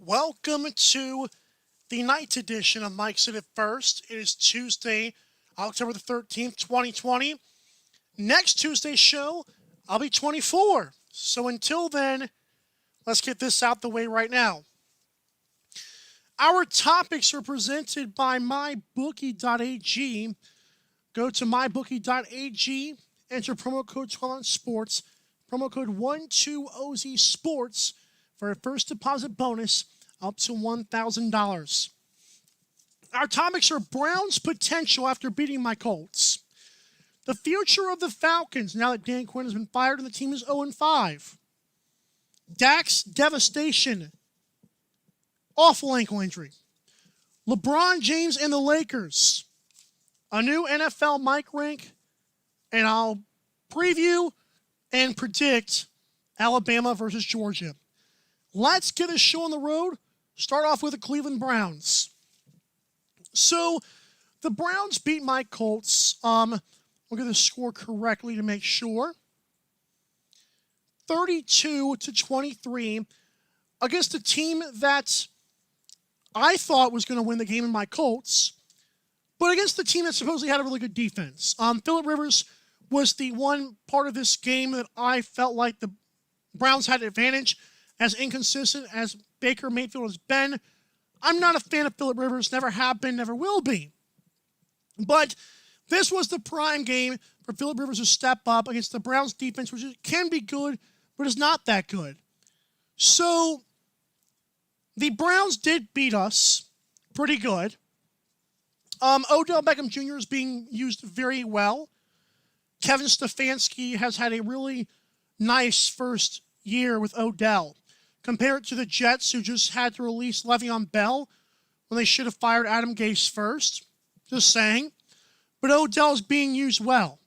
Welcome to the night edition of Mike's It At First. It is Tuesday, October the 13th, 2020. Next Tuesday's show, I'll be 24. So until then, let's get this out the way right now. Our topics are presented by mybookie.ag. Go to mybookie.ag, enter promo code 12ONSports, promo code 12OZSports for a first deposit bonus up to $1,000. Our topics are Browns' potential after beating my Colts, the future of the Falcons now that Dan Quinn has been fired and the team is 0-5, Dak's devastation, awful ankle injury, LeBron James and the Lakers, a new NFL mic rank, and I'll preview and predict Alabama versus Georgia. Let's get this show on the road. Start off with the Cleveland Browns. So, the Browns beat my Colts. We'll get the score correctly to make sure. 32-23 against a team that I thought was going to win the game in my Colts, but against the team that supposedly had a really good defense. Phillip Rivers was the one part of this game that I felt like the Browns had an advantage. As inconsistent as Baker Mayfield has been, I'm not a fan of Phillip Rivers, never have been, never will be. But this was the prime game for Phillip Rivers to step up against the Browns defense, which can be good, but is not that good. So, the Browns did beat us pretty good. Odell Beckham Jr. is being used very well. Kevin Stefanski has had a really nice first year with Odell. Compared to the Jets, who just had to release Le'Veon Bell when they should have fired Adam Gase first. Just saying. But Odell is being used well.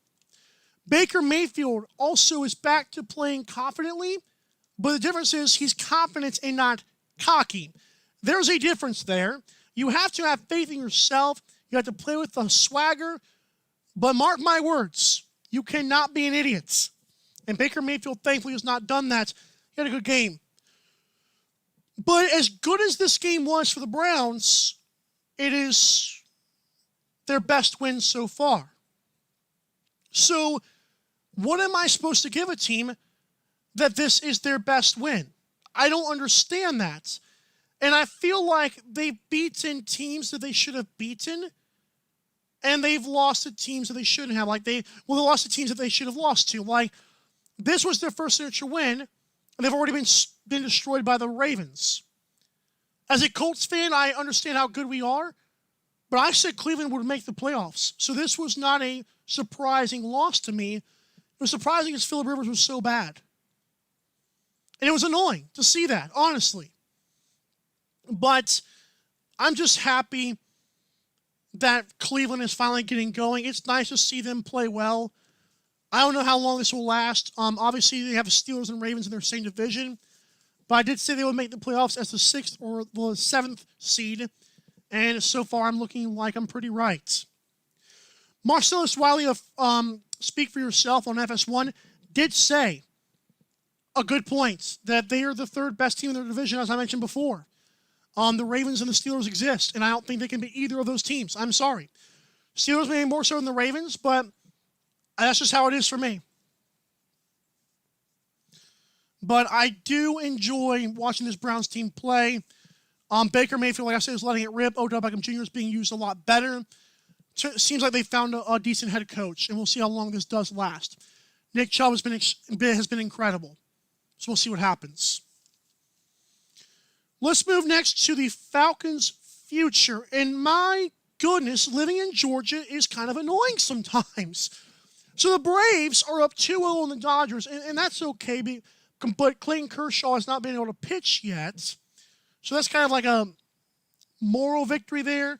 Baker Mayfield also is back to playing confidently, but the difference is he's confident and not cocky. There's a difference there. You have to have faith in yourself. You have to play with the swagger. But mark my words, you cannot be an idiot. And Baker Mayfield, thankfully, has not done that. He had a good game. But as good as this game was for the Browns, it is their best win so far. So, what am I supposed to give a team that this is their best win? I don't understand that. And I feel like they've beaten teams that they should have beaten, and they've lost to teams that they shouldn't have. They lost to teams that they should have lost to. Like, this was their first signature win, and they've already been destroyed by the Ravens. As a Colts fan, I understand how good we are, but I said Cleveland would make the playoffs. So this was not a surprising loss to me. It was surprising because Phillip Rivers was so bad. And it was annoying to see that, honestly. But I'm just happy that Cleveland is finally getting going. It's nice to see them play well. I don't know how long this will last. Obviously, they have the Steelers and Ravens in their same division. But I did say they would make the playoffs as the 6th or the 7th seed. And so far, I'm looking like I'm pretty right. Marcellus Wiley of Speak For Yourself on FS1 did say a good point that they are the third best team in their division, as I mentioned before. The Ravens and the Steelers exist, and I don't think they can be either of those teams. I'm sorry. Steelers maybe more so than the Ravens, but that's just how it is for me. But I do enjoy watching this Browns team play. Baker Mayfield, like I said, is letting it rip. Odell Beckham Jr. is being used a lot better. Seems like they found a decent head coach, and we'll see how long this does last. Nick Chubb has been incredible. So we'll see what happens. Let's move next to the Falcons' future. And my goodness, living in Georgia is kind of annoying sometimes. So the Braves are up 2-0 on the Dodgers, and that's okay, but Clayton Kershaw has not been able to pitch yet. So that's kind of like a moral victory there.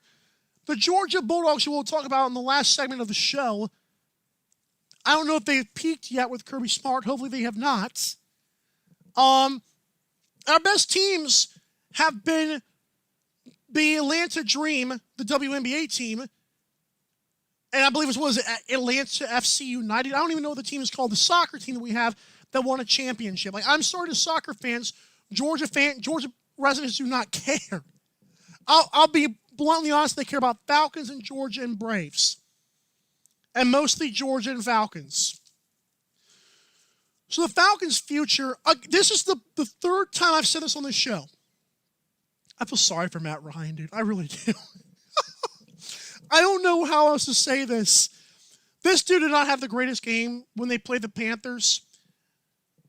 The Georgia Bulldogs, who we'll talk about in the last segment of the show, I don't know if they've peaked yet with Kirby Smart. Hopefully they have not. Our best teams have been the Atlanta Dream, the WNBA team, and I believe it was Atlanta FC United. I don't even know what the team is called. The soccer team that we have that won a championship. I'm sorry to soccer fans, Georgia residents do not care. I'll be bluntly honest, they care about Falcons and Georgia and Braves. And mostly Georgia and Falcons. So the Falcons' future, this is the third time I've said this on this show. I feel sorry for Matt Ryan, dude. I really do. I don't know how else to say this. This dude did not have the greatest game when they played the Panthers.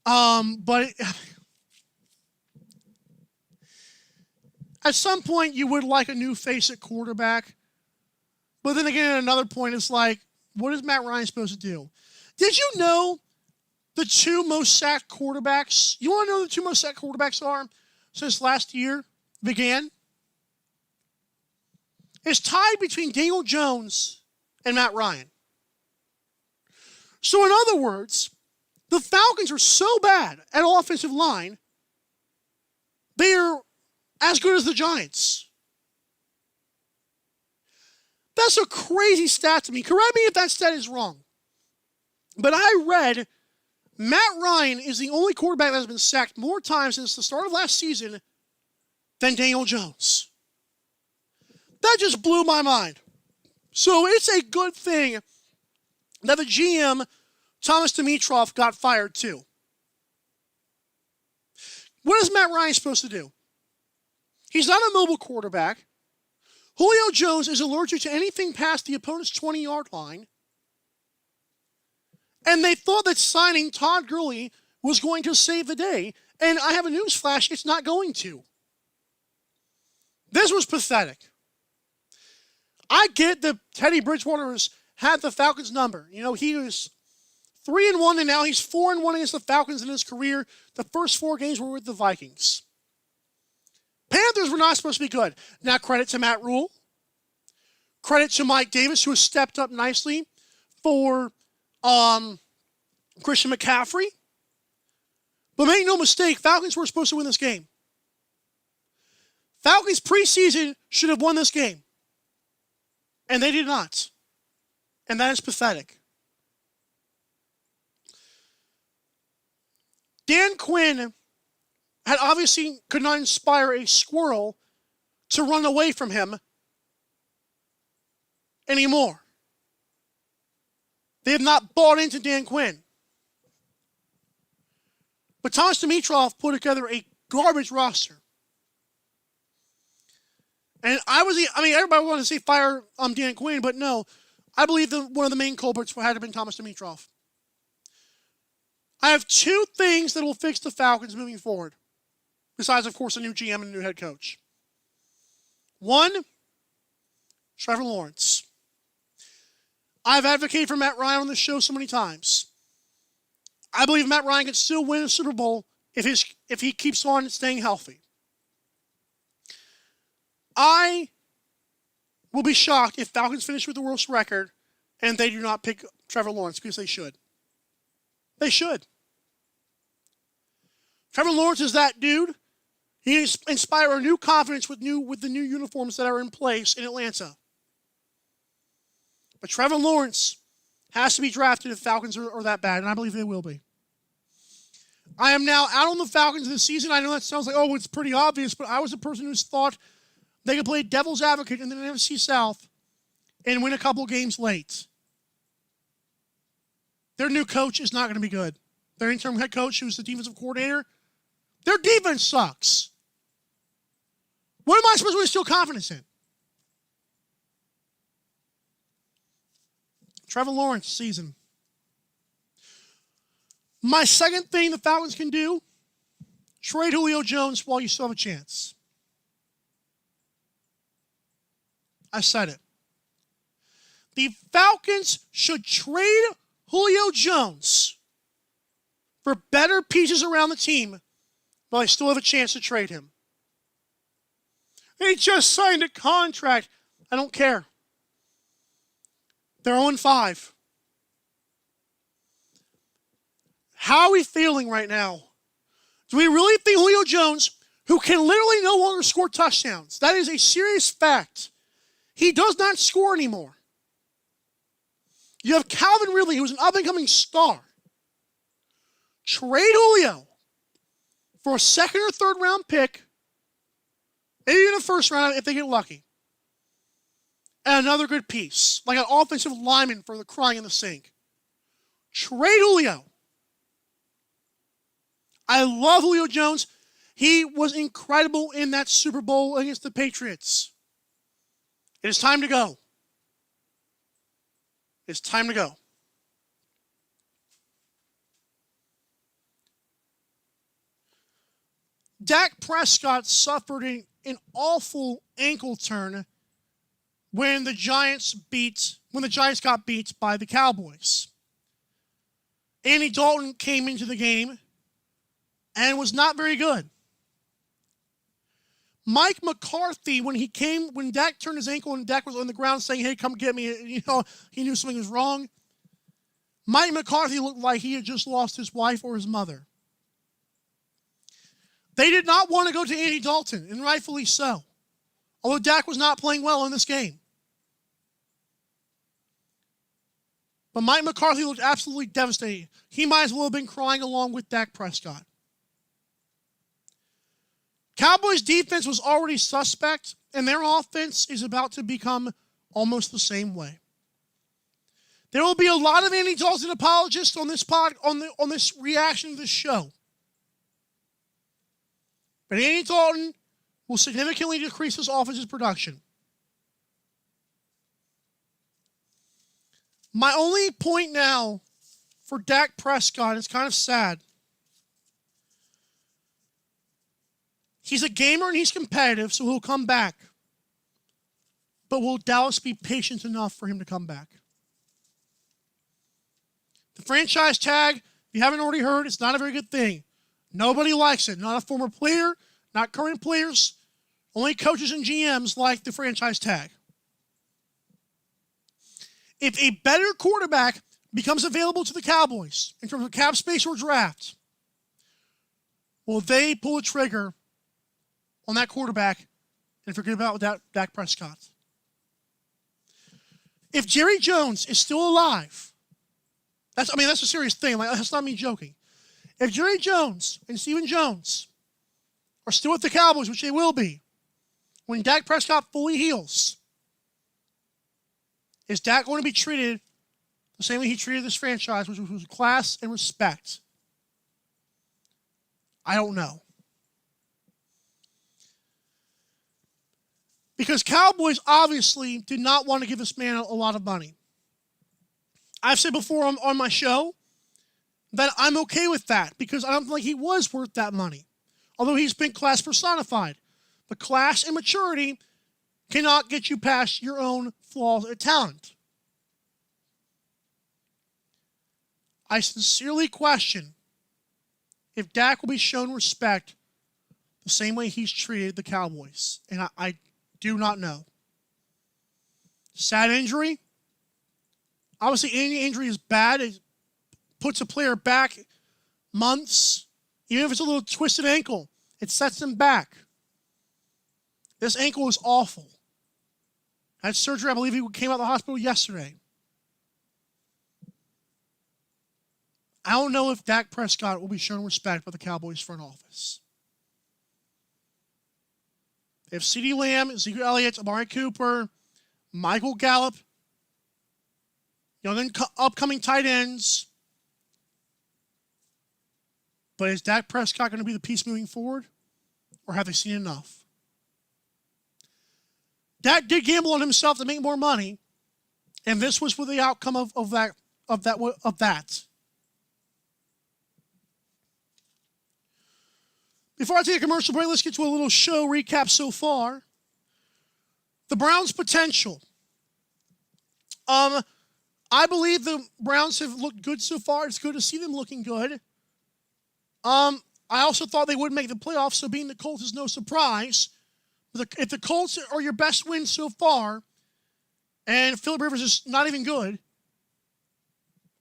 But at some point, you would like a new face at quarterback. But then again, at another point, it's like, what is Matt Ryan supposed to do? Did you know the two most sacked quarterbacks? You want to know who the two most sacked quarterbacks are since last year began? It's tied between Daniel Jones and Matt Ryan. So in other words, the Falcons are so bad at offensive line, they're as good as the Giants. That's a crazy stat to me. Correct me if that stat is wrong. But I read Matt Ryan is the only quarterback that has been sacked more times since the start of last season than Daniel Jones. That just blew my mind. So it's a good thing that the GM, Thomas Dimitroff, got fired too. What is Matt Ryan supposed to do? He's not a mobile quarterback. Julio Jones is allergic to anything past the opponent's 20-yard line. And they thought that signing Todd Gurley was going to save the day. And I have a news flash, it's not going to. This was pathetic. I get that Teddy Bridgewater had the Falcons' number. You know, he was 3-1, and now he's 4-1 against the Falcons in his career. The first 4 games were with the Vikings. Panthers were not supposed to be good. Now, credit to Matt Rule. Credit to Mike Davis, who has stepped up nicely for Christian McCaffrey. But make no mistake, Falcons were supposed to win this game. Falcons preseason should have won this game. And they did not. And that is pathetic. Dan Quinn had obviously could not inspire a squirrel to run away from him anymore. They have not bought into Dan Quinn. But Thomas Dimitroff put together a garbage roster. And everybody wanted to say fire Dan Quinn, but no. I believe that one of the main culprits had to have been Thomas Dimitroff. I have 2 things that will fix the Falcons moving forward. Besides, of course, a new GM and a new head coach. 1, Trevor Lawrence. I've advocated for Matt Ryan on this show so many times. I believe Matt Ryan can still win a Super Bowl if he keeps on staying healthy. I will be shocked if Falcons finish with the worst record and they do not pick Trevor Lawrence, because they should. They should. Trevor Lawrence is that dude. He inspire a new confidence with the new uniforms that are in place in Atlanta. But Trevor Lawrence has to be drafted if Falcons are that bad, and I believe they will be. I am now out on the Falcons this season. I know that sounds like, oh, it's pretty obvious, but I was a person who's thought they could play devil's advocate in the NFC South and win a couple games late. Their new coach is not going to be good. Their interim head coach, who's the defensive coordinator, their defense sucks. What am I supposed to instill confidence in? Trevor Lawrence season. My second thing the Falcons can do, trade Julio Jones while you still have a chance. I said it. The Falcons should trade Julio Jones for better pieces around the team while they still have a chance to trade him. They just signed a contract. I don't care. They're 0-5. How are we feeling right now? Do we really think Julio Jones, who can literally no longer score touchdowns, that is a serious fact, he does not score anymore. You have Calvin Ridley, who's an up-and-coming star. Trade Julio for a second or third round pick Maybe in the first round if they get lucky. And another good piece, like an offensive lineman for the crying in the sink. Trade Julio. I love Julio Jones. He was incredible in that Super Bowl against the Patriots. It is time to go. It's time to go. Dak Prescott suffered an awful ankle turn when the Giants got beat by the Cowboys. Andy Dalton came into the game and was not very good. Mike McCarthy, when Dak turned his ankle and Dak was on the ground saying, "Hey, come get me," he knew something was wrong. Mike McCarthy looked like he had just lost his wife or his mother. They did not want to go to Andy Dalton, and rightfully so. Although Dak was not playing well in this game. But Mike McCarthy looked absolutely devastated. He might as well have been crying along with Dak Prescott. Cowboys' defense was already suspect, and their offense is about to become almost the same way. There will be a lot of Andy Dalton apologists on this reaction to this show. But Andy Dalton will significantly decrease his offense's production. My only point now for Dak Prescott is kind of sad. He's a gamer and he's competitive, so he'll come back. But will Dallas be patient enough for him to come back? The franchise tag, if you haven't already heard, it's not a very good thing. Nobody likes it. Not a former player, not current players. Only coaches and GMs like the franchise tag. If a better quarterback becomes available to the Cowboys in terms of cap space or draft, will they pull a trigger on that quarterback and forget about Dak Prescott? If Jerry Jones is still alive, that's a serious thing. That's not me joking. If Jerry Jones and Stephen Jones are still with the Cowboys, which they will be, when Dak Prescott fully heals, is Dak going to be treated the same way he treated this franchise, which was class and respect? I don't know. Because Cowboys obviously did not want to give this man a lot of money. I've said before on my show that I'm okay with that because I don't think he was worth that money. Although he's been class personified. But class and maturity cannot get you past your own flaws and talent. I sincerely question if Dak will be shown respect the same way he's treated the Cowboys. And I do not know. Sad injury. Obviously, any injury is bad. It puts a player back months. Even if it's a little twisted ankle, it sets them back. This ankle is awful. Had surgery, I believe he came out of the hospital yesterday. I don't know if Dak Prescott will be shown respect by the Cowboys front office. They have CeeDee Lamb, Ezekiel Elliott, Amari Cooper, Michael Gallup, young and upcoming tight ends. But is Dak Prescott going to be the piece moving forward? Or have they seen enough? Dak did gamble on himself to make more money, and this was the outcome of that. Before I take a commercial break, let's get to a little show recap so far. The Browns' potential. I believe the Browns have looked good so far. It's good to see them looking good. I also thought they would make the playoffs, so being the Colts is no surprise. If the Colts are your best win so far, and Philip Rivers is not even good,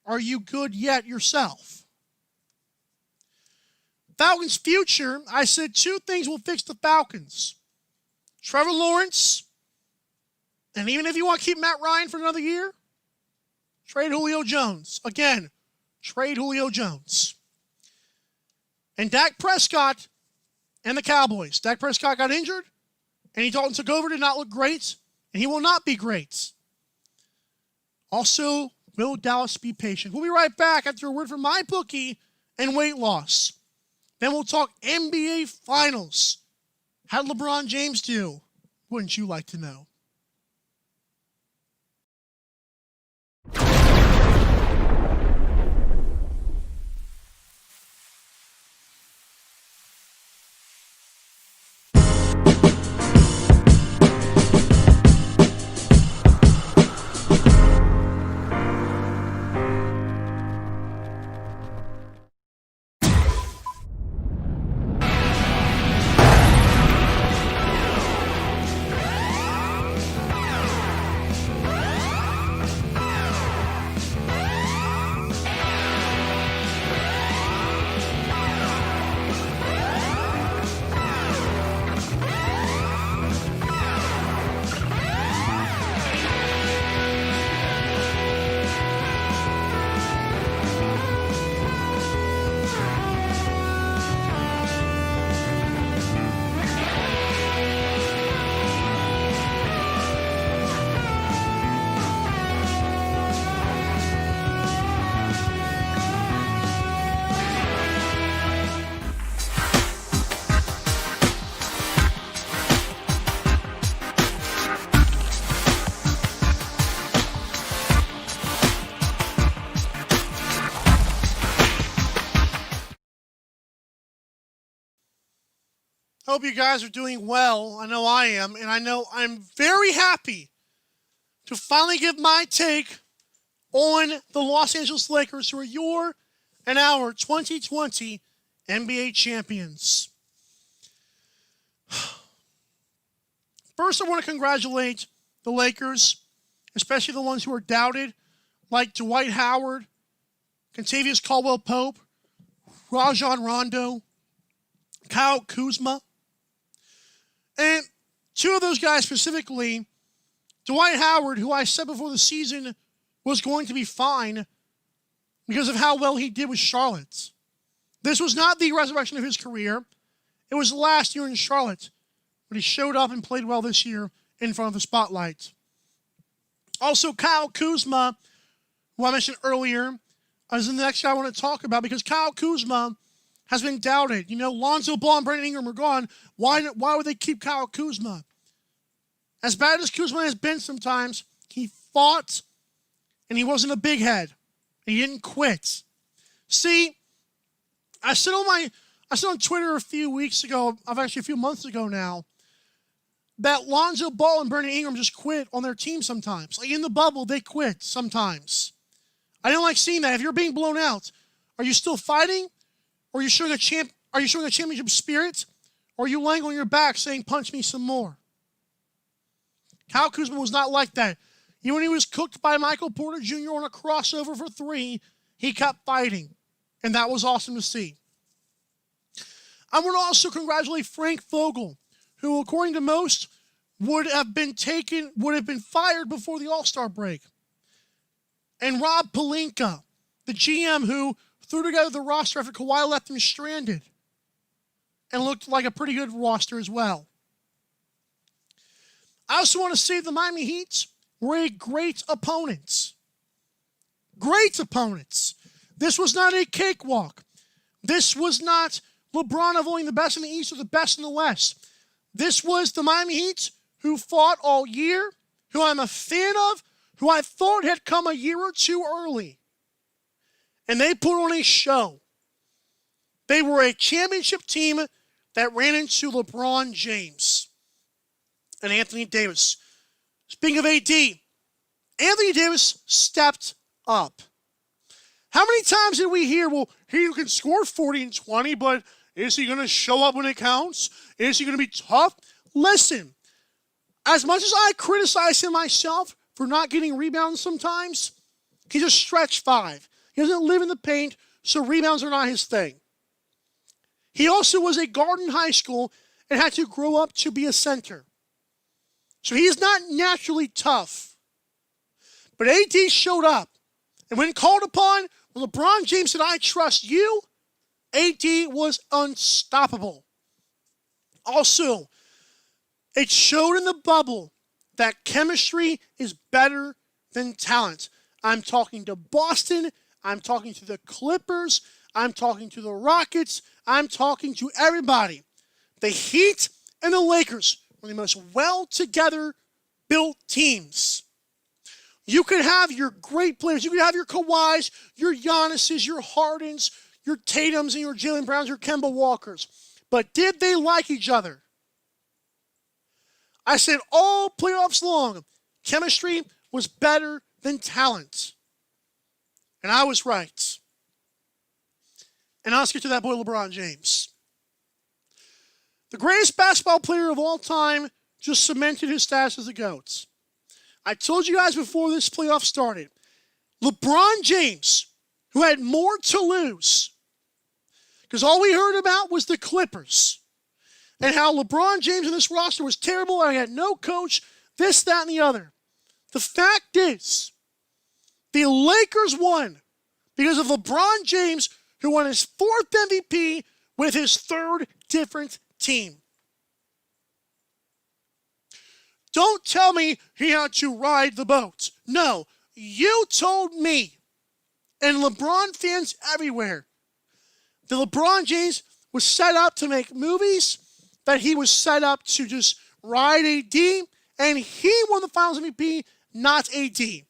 are you good yet yourself? Falcons' future, I said two things will fix the Falcons. Trevor Lawrence, and even if you want to keep Matt Ryan for another year, trade Julio Jones. Again, trade Julio Jones. And Dak Prescott and the Cowboys. Dak Prescott got injured. Andy Dalton took over, did not look great, and he will not be great. Also, will Dallas be patient? We'll be right back after a word from my bookie and weight loss. Then we'll talk NBA Finals. How did LeBron James do? Wouldn't you like to know? Hope you guys are doing well. I know I am, and I know I'm very happy to finally give my take on the Los Angeles Lakers, who are your and our 2020 NBA champions. First, I want to congratulate the Lakers, especially the ones who are doubted, like Dwight Howard, Kentavious Caldwell-Pope, Rajon Rondo, Kyle Kuzma. And two of those guys specifically, Dwight Howard, who I said before the season was going to be fine because of how well he did with Charlotte. This was not the resurrection of his career. It was the last year in Charlotte, but he showed up and played well this year in front of the spotlight. Also, Kyle Kuzma, who I mentioned earlier, is the next guy I want to talk about because Kyle Kuzma has been doubted. You know, Lonzo Ball and Brandon Ingram are gone. Why would they keep Kyle Kuzma? As bad as Kuzma has been sometimes, he fought, and he wasn't a big head. He didn't quit. See, I said on Twitter a few weeks ago, actually a few months ago now, that Lonzo Ball and Brandon Ingram just quit on their team sometimes. Like in the bubble, they quit sometimes. I don't like seeing that. If you're being blown out, are you still fighting? Or are you showing a championship spirit? Or are you laying on your back saying, punch me some more? Kyle Kuzma was not like that. Even when he was cooked by Michael Porter Jr. on a crossover for three, he kept fighting. And that was awesome to see. I want to also congratulate Frank Vogel, who, according to most, would have been fired before the All-Star break. And Rob Pelinka, the GM who threw together the roster after Kawhi left him stranded and looked like a pretty good roster as well. I also want to say the Miami Heat were a great opponent. Great opponents. This was not a cakewalk. This was not LeBron avoiding the best in the East or the best in the West. This was the Miami Heat who fought all year, who I'm a fan of, who I thought had come a year or two early. And they put on a show. They were a championship team that ran into LeBron James and Anthony Davis. Speaking of AD, Anthony Davis stepped up. How many times did we hear, well, he can score 40 and 20, but is he going to show up when it counts? Is he going to be tough? Listen, as much as I criticize him myself for not getting rebounds sometimes, he's a stretch five. He doesn't live in the paint, so rebounds are not his thing. He also was a guard in high school and had to grow up to be a center. So he is not naturally tough. But AD showed up. And when called upon, when LeBron James said, I trust you, AD was unstoppable. Also, It showed in the bubble that chemistry is better than talent. I'm talking to Boston. I'm talking to the Clippers. I'm talking to the Rockets. I'm talking to everybody. The Heat and the Lakers were the most well-together built teams. You could have your great players. You could have your Kawhis, your Giannis's, your Hardens, your Tatums, and your Jaylen Browns, your Kemba Walkers. But did they like each other? I said all playoffs long, chemistry was better than talent. And I was right. And now let's get to that boy LeBron James. The greatest basketball player of all time just cemented his status as the GOAT. I told you guys before this playoff started, LeBron James, who had more to lose, because all we heard about was the Clippers, and how LeBron James in this roster was terrible, and I had no coach, this, that, and the other. The fact is, the Lakers won because of LeBron James, who won his 4th MVP with his 3rd different team. Don't tell me he had to ride the boat. No, you told me, and LeBron fans everywhere, that LeBron James was set up to make movies, that he was set up to just ride AD, and he won the Finals MVP, not AD. He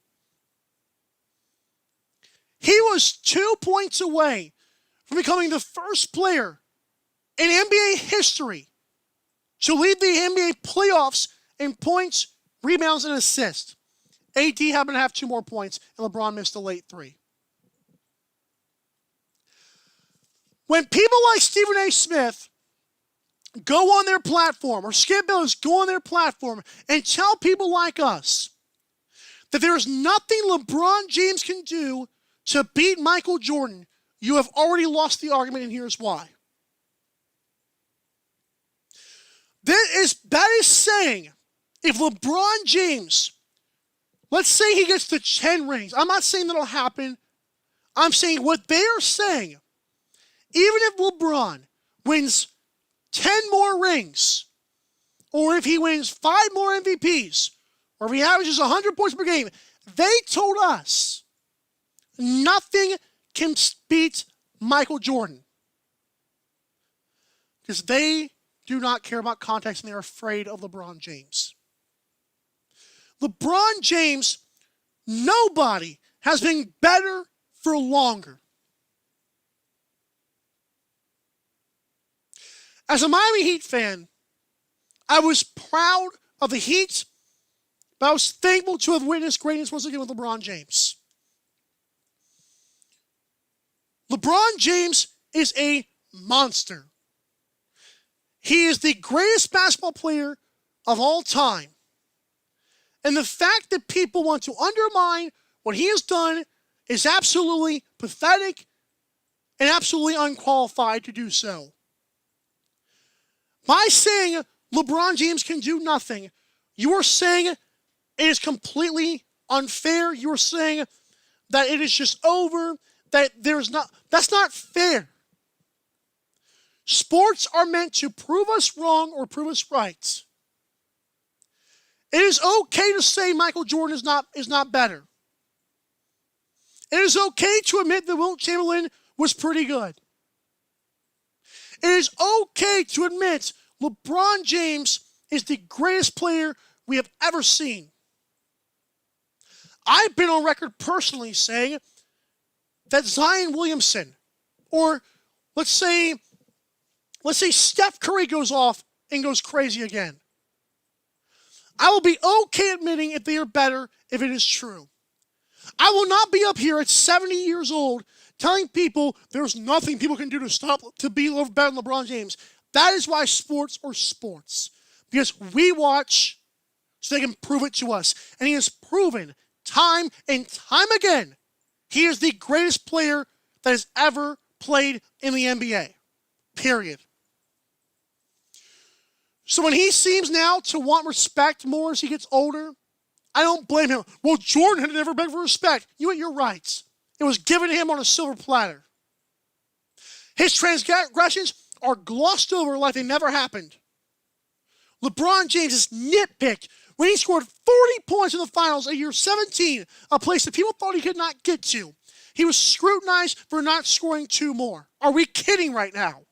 was 2 points away from becoming the first player in NBA history to lead the NBA playoffs in points, rebounds, and assists. AD happened to have 2 more points, and LeBron missed a late 3. When people like Stephen A. Smith go on their platform, or Skip Bayless go on their platform and tell people like us that there is nothing LeBron James can do to beat Michael Jordan, you have already lost the argument, and here's why. That is saying, if LeBron James, let's say he gets to 10 rings. I'm not saying that'll happen. I'm saying what they are saying, even if LeBron wins 10 more rings, or if he wins 5 more MVPs, or if he averages 100 points per game, they told us nothing can beat Michael Jordan. Because they do not care about context and they're afraid of LeBron James. LeBron James, nobody has been better for longer. As a Miami Heat fan, I was proud of the Heat, but I was thankful to have witnessed greatness once again with LeBron James. LeBron James is a monster. He is the greatest basketball player of all time. And the fact that people want to undermine what he has done is absolutely pathetic and absolutely unqualified to do so. By saying LeBron James can do nothing, you are saying it is completely unfair. You are saying that it is just over, that's not fair. Sports are meant to prove us wrong or prove us right. It is okay to say Michael Jordan is not better. It is okay to admit that Wilt Chamberlain was pretty good. It is okay to admit LeBron James is the greatest player we have ever seen. I've been on record personally saying that Zion Williamson, or let's say Steph Curry goes off and goes crazy again. I will be okay admitting if they are better if it is true. I will not be up here at 70 years old telling people there's nothing people can do to be better than LeBron James. That is why sports are sports. Because we watch so they can prove it to us. And he has proven time and time again he is the greatest player that has ever played in the NBA. Period. So when he seems now to want respect more as he gets older, I don't blame him. Well, Jordan had never begged for respect. You're right. It was given to him on a silver platter. His transgressions are glossed over like they never happened. LeBron James is nitpicked when he scored 40 points in the finals at year 17, a place that people thought he could not get to. He was scrutinized for not scoring 2 more. Are we kidding right now?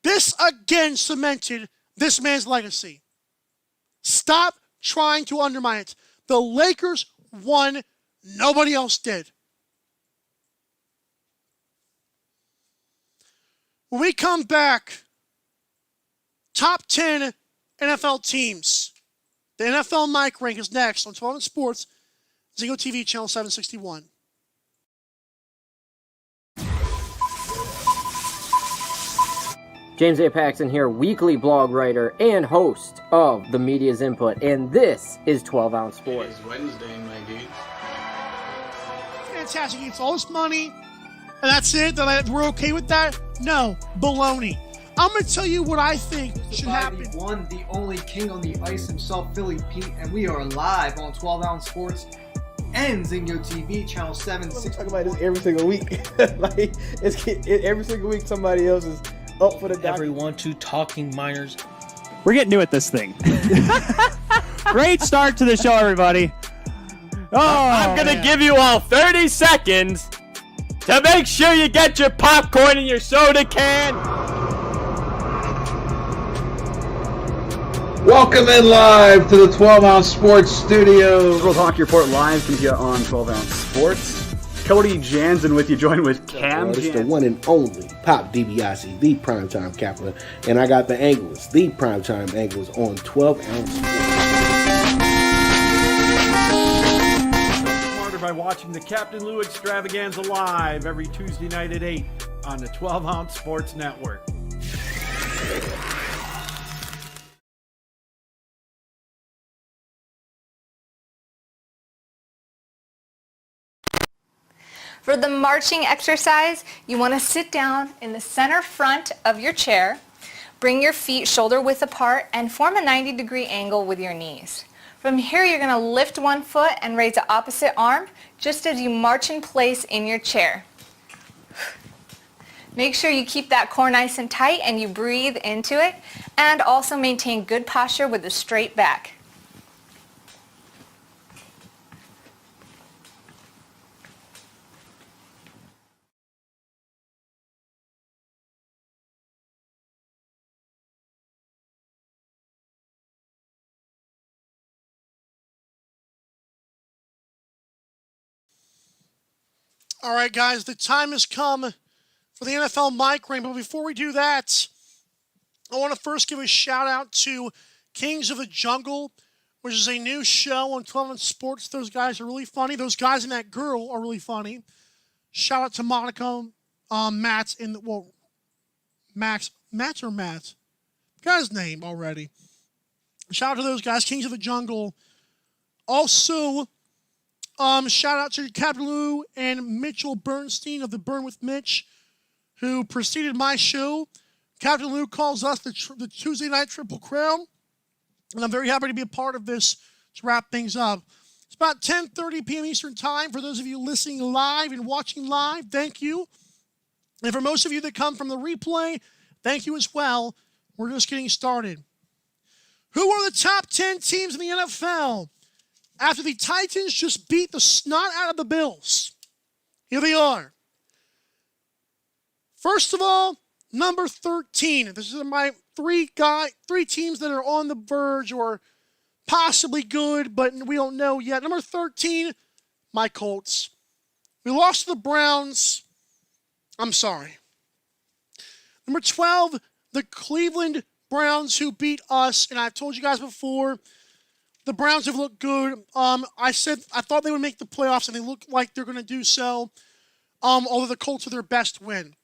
This again cemented this man's legacy. Stop trying to undermine it. The Lakers won. Nobody else did. When we come back, top 10 NFL teams. The NFL Mic Rank is next on 12 Sports, Zingo TV, channel 761. James A. Paxton here, weekly blog writer and host of The Media's Input, and this is 12 Ounce Sports. It's Wednesday, my dude. Fantastic. He gets all this money, and that's it? We're okay with that? No. Baloney. I'm going to tell you what I think should happen. The one, the only king on the ice himself, Philly Pete, and we are live on 12 Ounce Sports and Zingo TV, channel 760. We talk about this every single week. Every single week somebody else is up for the document. Everyone to Talking Miners. We're getting new at this thing. Great start to the show, everybody. I'm going to give you all 30 seconds to make sure you get your popcorn and your soda can. Welcome in live to the 12 Ounce Sports Studio. World Hockey Report live comes to you on 12 Ounce Sports. Cody Jansen with you, joined with Cam It's Jansen. the one and only Pop DiBiase, the primetime capper. And I got the anglers, the primetime anglers on 12 Ounce Sports. Smarter by watching the Captain Lou Extravaganza live every Tuesday night at 8 on the 12 Ounce Sports Network. For the marching exercise, you want to sit down in the center front of your chair, bring your feet shoulder width apart, and form a 90-degree angle with your knees. From here, you're going to lift one foot and raise the opposite arm, just as you march in place in your chair. Make sure you keep that core nice and tight and you breathe into it, and also maintain good posture with a straight back. All right, guys, the time has come for the NFL Mic Rank. But before we do that, I want to first give a shout out to Kings of the Jungle, which is a new show on 12 Ounce Sports. Those guys are really funny. Those guys and that girl are really funny. Shout out to Monica, Matt, Max or Matt? Got his name already. Shout out to those guys, Kings of the Jungle. Also, shout out to Captain Lou and Mitchell Bernstein of the Burn with Mitch, who preceded my show. Captain Lou calls us the Tuesday Night Triple Crown, and I'm very happy to be a part of this to wrap things up. It's about 10:30 p.m. Eastern Time. For those of you listening live and watching live, thank you. And for most of you that come from the replay, thank you as well. We're just getting started. Who are the top 10 teams in the NFL? After the Titans just beat the snot out of the Bills. Here they are. First of all, number 13. This is my three teams that are on the verge or possibly good, but we don't know yet. Number 13, my Colts. We lost to the Browns. I'm sorry. Number 12, the Cleveland Browns, who beat us. And I've told you guys before, the Browns have looked good. I thought they would make the playoffs, and they look like they're going to do so, although the Colts are their best win.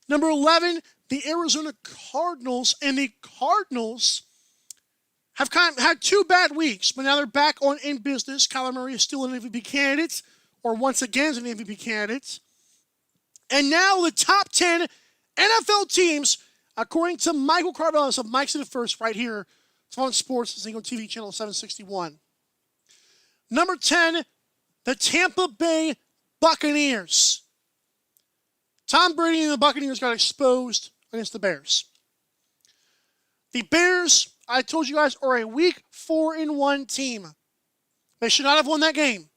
Number 11, the Arizona Cardinals, and the Cardinals have kind of had 2 bad weeks, but now they're back in business. Kyler Murray is still an MVP candidate, or once again is an MVP candidate. And now the top 10 NFL teams, according to Michael Carvelis of Mike's in the First right here, it's on Sports, Zingo TV, channel 761. Number 10, the Tampa Bay Buccaneers. Tom Brady and the Buccaneers got exposed against the Bears. The Bears, I told you guys, are a week 4-1 team. They should not have won that game.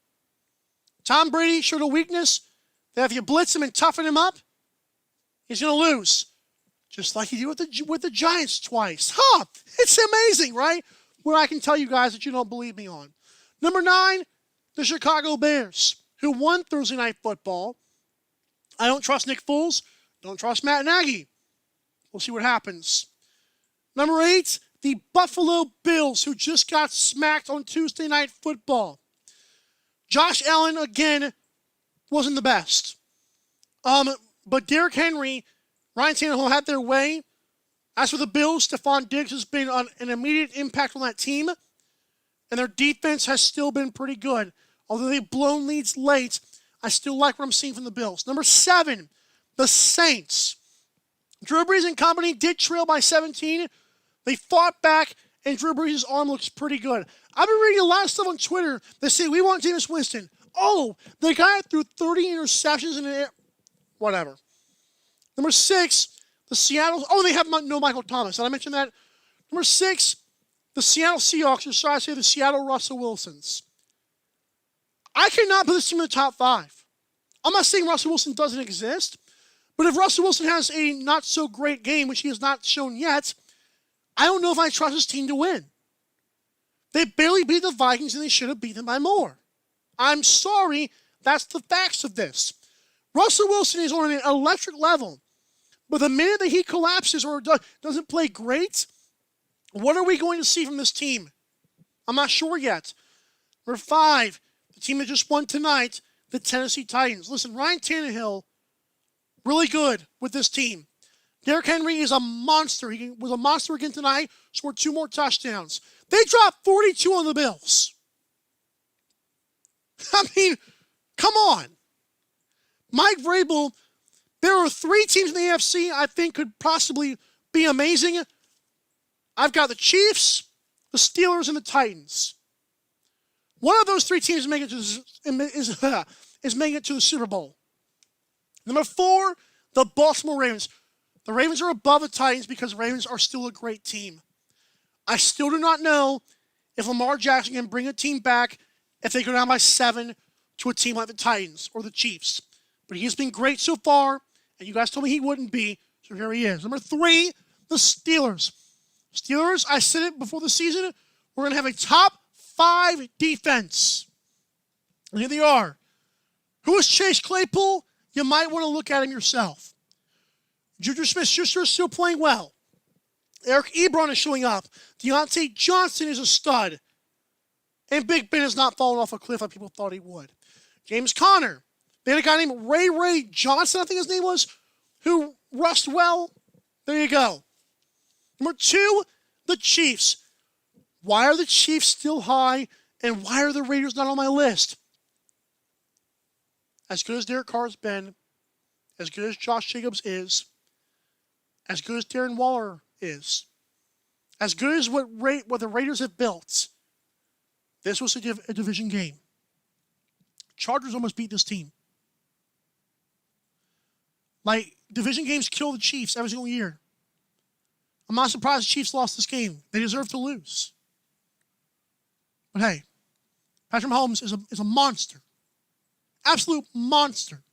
Tom Brady showed a weakness that if you blitz him and toughen him up, he's going to lose. Just like he did with the Giants twice. Huh! It's amazing, right? What I can tell you guys that you don't believe me on. Number 9, the Chicago Bears, who won Thursday Night Football. I don't trust Nick Foles. Don't trust Matt Nagy. We'll see what happens. Number 8, the Buffalo Bills, who just got smacked on Tuesday Night Football. Josh Allen, again, wasn't the best. But Derrick Henry, Ryan Tannehill had their way. As for the Bills, Stephon Diggs has been an immediate impact on that team. And their defense has still been pretty good. Although they've blown leads late, I still like what I'm seeing from the Bills. Number 7, the Saints. Drew Brees and company did trail by 17. They fought back, and Drew Brees' arm looks pretty good. I've been reading a lot of stuff on Twitter that say, we want Jameis Winston. Oh, the guy threw 30 interceptions in the air. Whatever. Number 6, the Seattle... Oh, they have no Michael Thomas. Did I mention that? Number 6, the Seattle Seahawks, or should I say the Seattle Russell Wilsons. I cannot put this team in the top 5. I'm not saying Russell Wilson doesn't exist, but if Russell Wilson has a not-so-great game, which he has not shown yet, I don't know if I trust his team to win. They barely beat the Vikings, and they should have beat them by more. I'm sorry, that's the facts of this. Russell Wilson is on an electric level, but the minute that he collapses or doesn't play great, what are we going to see from this team? I'm not sure yet. Number 5, the team that just won tonight, the Tennessee Titans. Listen, Ryan Tannehill, really good with this team. Derrick Henry is a monster. He was a monster again tonight, scored 2 more touchdowns. They dropped 42 on the Bills. I mean, come on. Mike Vrabel, there are 3 teams in the AFC I think could possibly be amazing. I've got the Chiefs, the Steelers, and the Titans. One of those 3 teams is making it to the Super Bowl. Number 4, the Baltimore Ravens. The Ravens are above the Titans because the Ravens are still a great team. I still do not know if Lamar Jackson can bring a team back if they go down by 7 to a team like the Titans or the Chiefs. But he has been great so far, and you guys told me he wouldn't be, so here he is. Number 3, the Steelers. Steelers, I said it before the season, we're going to have a top 5 defense. And here they are. Who is Chase Claypool? You might want to look at him yourself. Juju Smith-Schuster is still playing well. Eric Ebron is showing up. Deontay Johnson is a stud. And Big Ben has not fallen off a cliff like people thought he would. James Conner. They had a guy named Ray Johnson, I think his name was, who rushed well. There you go. Number 2, the Chiefs. Why are the Chiefs still high, and why are the Raiders not on my list? As good as Derek Carr has been, as good as Josh Jacobs is, as good as Darren Waller is, as good as what the Raiders have built, this was a division game. Chargers almost beat this team. Like, division games kill the Chiefs every single year. I'm not surprised the Chiefs lost this game. They deserve to lose. But hey, Patrick Mahomes is a monster. Absolute monster.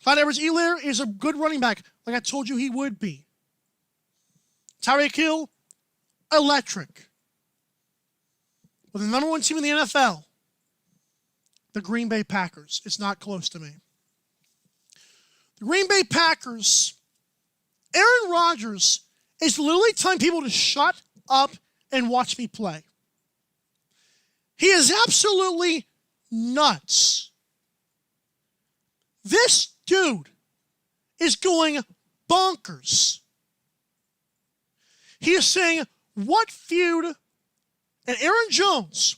Clyde Edwards-Helaire is a good running back, like I told you he would be. Tyreek Hill, electric. With the number 1 team in the NFL, the Green Bay Packers. It's not close to me. The Green Bay Packers, Aaron Rodgers is literally telling people to shut up and watch me play. He is absolutely nuts. This dude is going bonkers. He is saying, what feud? And Aaron Jones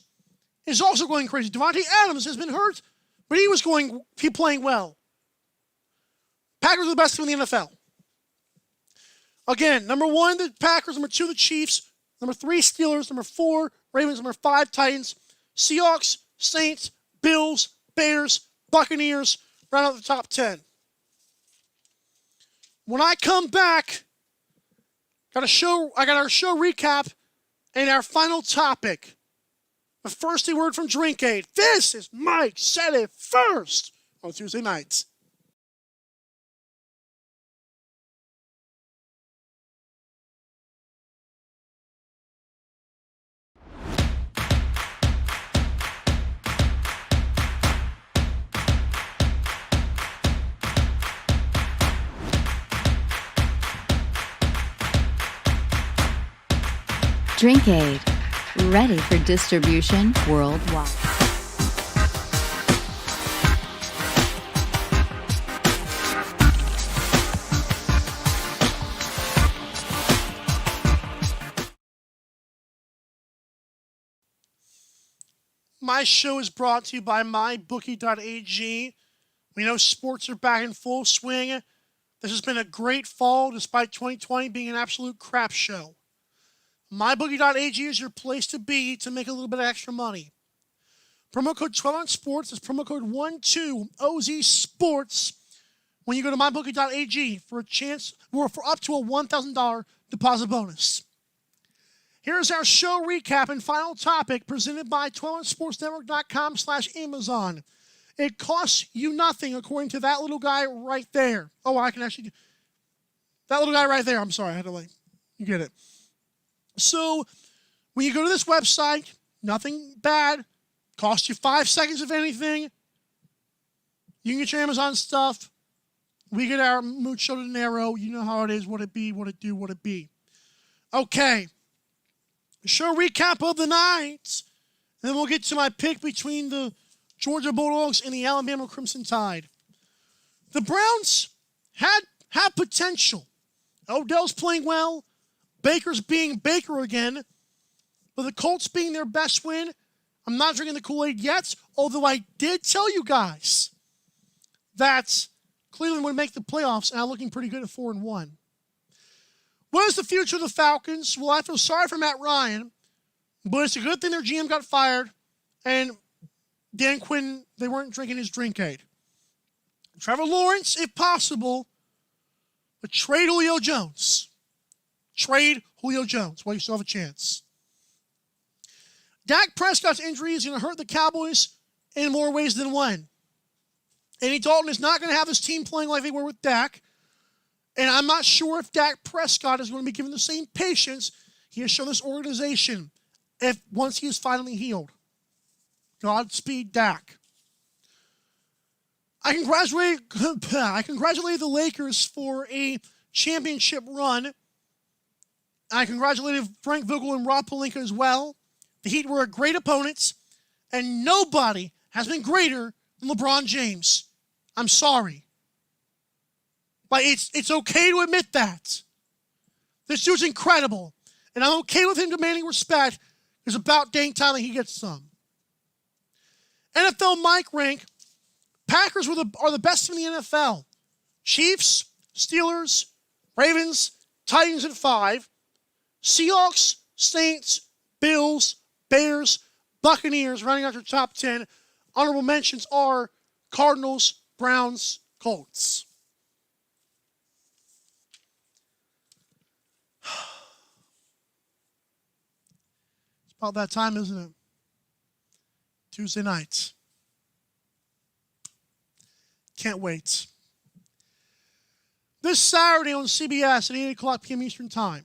is also going crazy. Devontae Adams has been hurt, but he playing well. Packers are the best team in the NFL. Again, number 1, the Packers. Number 2, the Chiefs. Number 3, Steelers. Number 4, Ravens. Number 5, Titans. Seahawks, Saints, Bills, Bears, Buccaneers. Round out the top 10. When I come back, I got our show recap and our final topic. But first, a word from Drink Aid. This is Mike Said It First on Tuesday nights. Drink Aid, ready for distribution worldwide. My show is brought to you by mybookie.ag. We know sports are back in full swing. This has been a great fall despite 2020 being an absolute crap show. MyBookie.ag is your place to be to make a little bit of extra money. Promo code 12OnSports is promo code 12OZSports when you go to MyBookie.ag for a chance or for up to a $1,000 deposit bonus. Here's our show recap and final topic presented by 12OnSportsNetwork.com/Amazon. It costs you nothing according to that little guy right there. Oh, I can actually... That little guy right there. I'm sorry. I had to you get it. So, when you go to this website, nothing bad, costs you 5 seconds if anything. You can get your Amazon stuff. We get our mucho dinero. You know how it is, what it be, what it do, what it be. Okay. Show recap of the night. And then we'll get to my pick between the Georgia Bulldogs and the Alabama Crimson Tide. The Browns have potential. Odell's playing well. Baker's being Baker again. But the Colts being their best win, I'm not drinking the Kool-Aid yet, although I did tell you guys that Cleveland would make the playoffs and I'm looking pretty good at 4-1. What is the future of the Falcons? Well, I feel sorry for Matt Ryan, but it's a good thing their GM got fired and Dan Quinn, they weren't drinking his drink aid. Trevor Lawrence, if possible, but trade Julio Jones. Trade Julio Jones while you still have a chance. Dak Prescott's injury is going to hurt the Cowboys in more ways than one. Andy Dalton is not going to have his team playing like they were with Dak. And I'm not sure if Dak Prescott is going to be given the same patience he has shown this organization once he is finally healed. Godspeed, Dak. I congratulate the Lakers for a championship run. I congratulated Frank Vogel and Rob Pelinka as well. The Heat were a great opponent, and nobody has been greater than LeBron James. I'm sorry. But it's okay to admit that. This dude's incredible, and I'm okay with him demanding respect. It's about dang time that he gets some. NFL Mike rank, Packers are the best in the NFL. Chiefs, Steelers, Ravens, Titans at 5. Seahawks, Saints, Bills, Bears, Buccaneers running out your top 10. Honorable mentions are Cardinals, Browns, Colts. It's about that time, isn't it? Tuesday nights. Can't wait. This Saturday on CBS at 8 o'clock p.m. Eastern Time,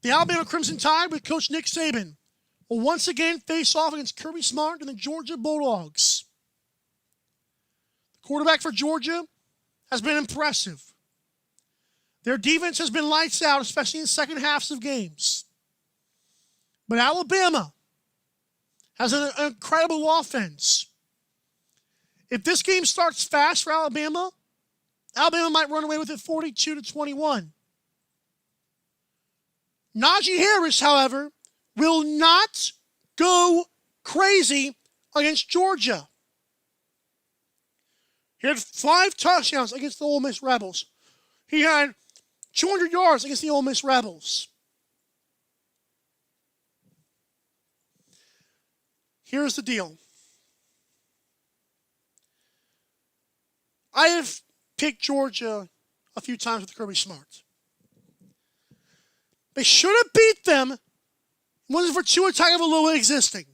the Alabama Crimson Tide with Coach Nick Saban will once again face off against Kirby Smart and the Georgia Bulldogs. The quarterback for Georgia has been impressive. Their defense has been lights out, especially in second halves of games. But Alabama has an incredible offense. If this game starts fast for Alabama, Alabama might run away with it 42-21. Najee Harris, however, will not go crazy against Georgia. He had 5 touchdowns against the Ole Miss Rebels. He had 200 yards against the Ole Miss Rebels. Here's the deal. I have picked Georgia a few times with Kirby Smart. They should have beat them. It wasn't for Tua Tagovailoa existing.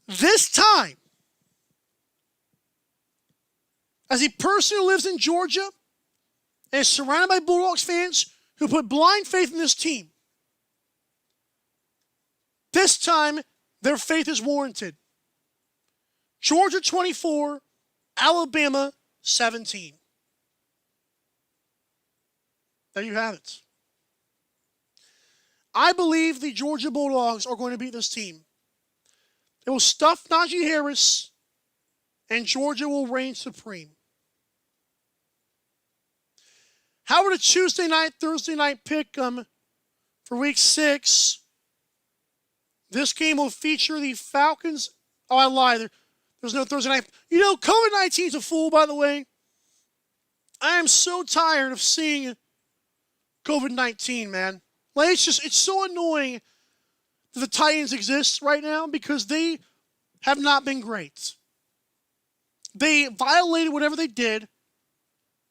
This time, as a person who lives in Georgia and is surrounded by Bulldogs fans who put blind faith in this team, this time their faith is warranted. Georgia 24, Alabama 17. There you have it. I believe the Georgia Bulldogs are going to beat this team. They will stuff Najee Harris, and Georgia will reign supreme. How about a Tuesday night, Thursday night pick for week 6? This game will feature the Falcons. Oh, I lied. There's no Thursday night. You know, COVID-19 is a fool, by the way. I am so tired of seeing COVID-19, man. Like, it's so annoying that the Titans exist right now because they have not been great. They violated whatever they did,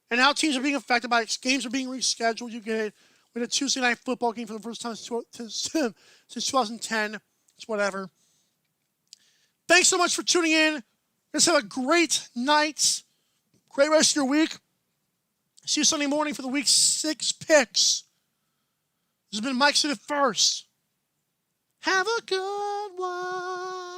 and now teams are being affected by it. Games are being rescheduled. You get it. We had a Tuesday night football game for the first time since 2010. It's whatever. Thanks so much for tuning in. Let's have a great night. Great rest of your week. See you Sunday morning for the week 6 picks. This has been Mike Said It First. Have a good one.